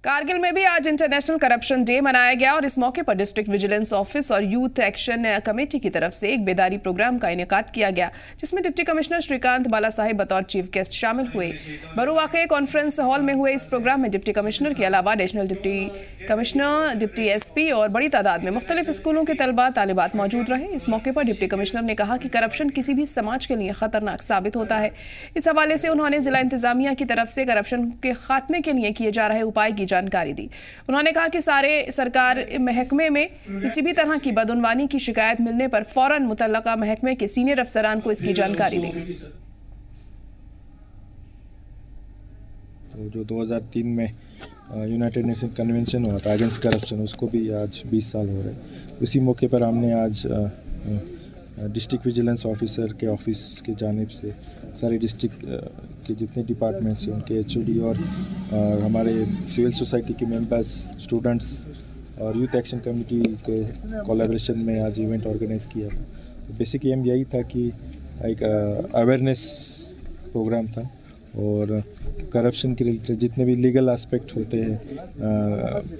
कारगिल में भी आज इंटरनेशनल करप्शन डे मनाया गया और इस मौके पर डिस्ट्रिक्ट विजिलेंस ऑफिस और यूथ एक्शन कमेटी की तरफ से एक बेदारी प्रोग्राम का इनेकाद किया गया, जिसमें डिप्टी कमिश्नर श्रीकांत बालासाहेब बतौर चीफ गेस्ट शामिल हुए। बरुवाक़े कॉन्फ्रेंस हॉल में हुए इस प्रोग्राम में डिप्टी कमिश्नर के अलावा additional deputy commissioner, deputy SP और बड़ी तादाद में मुख्तलिफ स्कूलों के तलबा तालिबात मौजूद रहे। इस मौके पर डिप्टी कमिश्नर ने कहा कि करप्शन किसी भी समाज के लिए खतरनाक साबित होता है। इस हवाले से उन्होंने जिला इंतजामिया की तरफ से करप्शन के खात्मे के लिए किए जा रहे उपाय की जानकारी दी। उन्होंने कहा कि सारे सरकार महकमे में किसी भी तरह की बदउनवानी की शिकायत मिलने पर फौरन मुतल्लका महकमे के सीनियर अफसरान को इसकी जानकारी दें। तो जो 2003 में यूनाइटेड नेशन कन्वेंशन हुआ था अगेंस्ट करप्शन, उसको भी आज 20 साल हो रहे हैं। उसी मौके पर हमने आज डिस्ट्रिक्ट विजिलेंस ऑफिसर के ऑफिस की जानिब से सारे डिस्ट्रिक्ट के जितने डिपार्टमेंट्स हैं उनके एचओडी और हमारे सिविल सोसाइटी के मेंबर्स, स्टूडेंट्स और यूथ एक्शन कमेटी के कोलैबोरेशन में आज इवेंट ऑर्गेनाइज़ किया था। तो बेसिक एम यही था कि एक अवेयरनेस प्रोग्राम था और करप्शन के रिलेटेड जितने भी लीगल एस्पेक्ट होते हैं,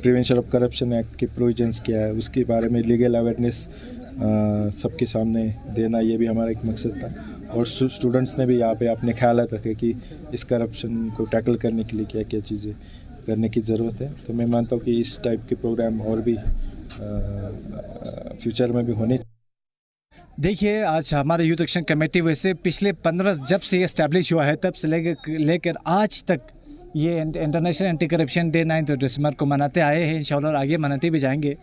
प्रिवेंशन ऑफ करप्शन एक्ट के प्रोविजंस क्या है, उसके बारे में लीगल अवेयरनेस सबके सामने देना, ये भी हमारा एक मकसद था। और स्टूडेंट्स ने भी यहाँ पे अपने ख्यालात रखे कि इस करप्शन को टैकल करने के लिए क्या क्या चीज़ें करने की ज़रूरत है। तो मैं मानता हूँ कि इस टाइप के प्रोग्राम और भी फ्यूचर में भी होने। देखिए, आज हमारे यूथ एक्शन कमेटी वैसे पिछले 15 जब से ये इस्टेब्लिश हुआ है तब से लेकर आज तक ये इंटरनेशनल एंटी करप्शन डे 9 दिसंबर को मनाते आए हैं, इंशाल्लाह और आगे मनाते भी जाएंगे।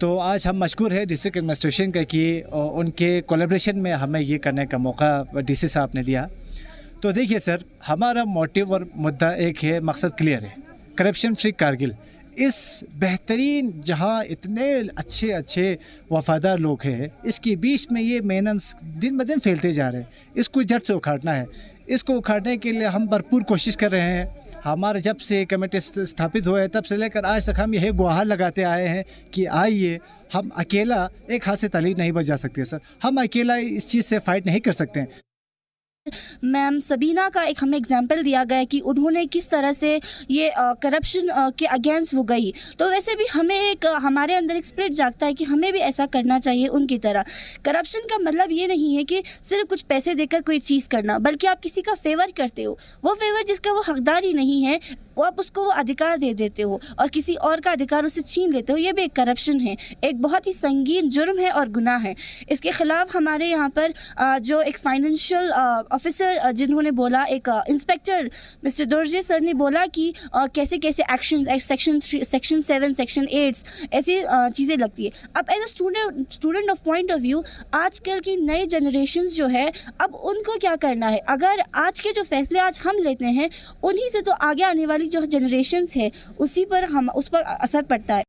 तो आज हम मशकूर है डिस्ट्रिक्ट एडमिनिस्ट्रेशन का कि उनके कोलैबोरेशन में हमें ये करने का मौका डीसी साहब ने दिया। तो देखिए सर, हमारा मोटिव और मुद्दा एक है, मकसद क्लियर है, करप्शन फ्री कारगिल। इस बेहतरीन जहां इतने अच्छे अच्छे वफादार लोग हैं, इसके बीच में ये मेहनत दिन ब दिन फैलते जा रहे हैं। इसको जड़ से उखाड़ना है। इसको उखाड़ने के लिए हम भरपूर कोशिश कर रहे हैं। हमारे जब से कमेटी स्थापित हुआ है तब से लेकर आज तक हम यही गुहार लगाते आए हैं कि आइए, हम अकेला एक हाथ से ताली नहीं बजा सकते सर, हम अकेला इस चीज़ से फाइट नहीं कर सकते हैं। मैम सबीना का एक हमें एग्जाम्पल दिया गया कि उन्होंने किस तरह से ये करप्शन के अगेंस्ट वो गई। तो वैसे भी हमें एक हमारे अंदर एक स्पिरिट जागता है कि हमें भी ऐसा करना चाहिए उनकी तरह। करप्शन का मतलब ये नहीं है कि सिर्फ कुछ पैसे देकर कोई चीज़ करना, बल्कि आप किसी का फेवर करते हो, वो फेवर जिसका वो हकदार ही नहीं है, वो आप उसको वो अधिकार दे देते हो और किसी और का अधिकार उससे छीन लेते हो। ये भी एक करप्शन है, एक बहुत ही संगीन जुर्म है और गुनाह है। इसके ख़िलाफ़ हमारे यहाँ पर जो एक फाइनेंशियल ऑफिसर जिन्होंने बोला, एक इंस्पेक्टर मिस्टर दुर्जे सर ने बोला कि कैसे कैसे एक्शंस, सेक्शन 7, सेक्शन 8 ऐसी चीज़ें लगती है। अब as a student of point of view, आजकल की नई जनरेशन जो है, अब उनको क्या करना है? अगर आज के जो फैसले आज हम लेते हैं, उन्हीं से तो आगे आने वाली जो जनरेशन्स है उसी पर उस पर असर पड़ता है।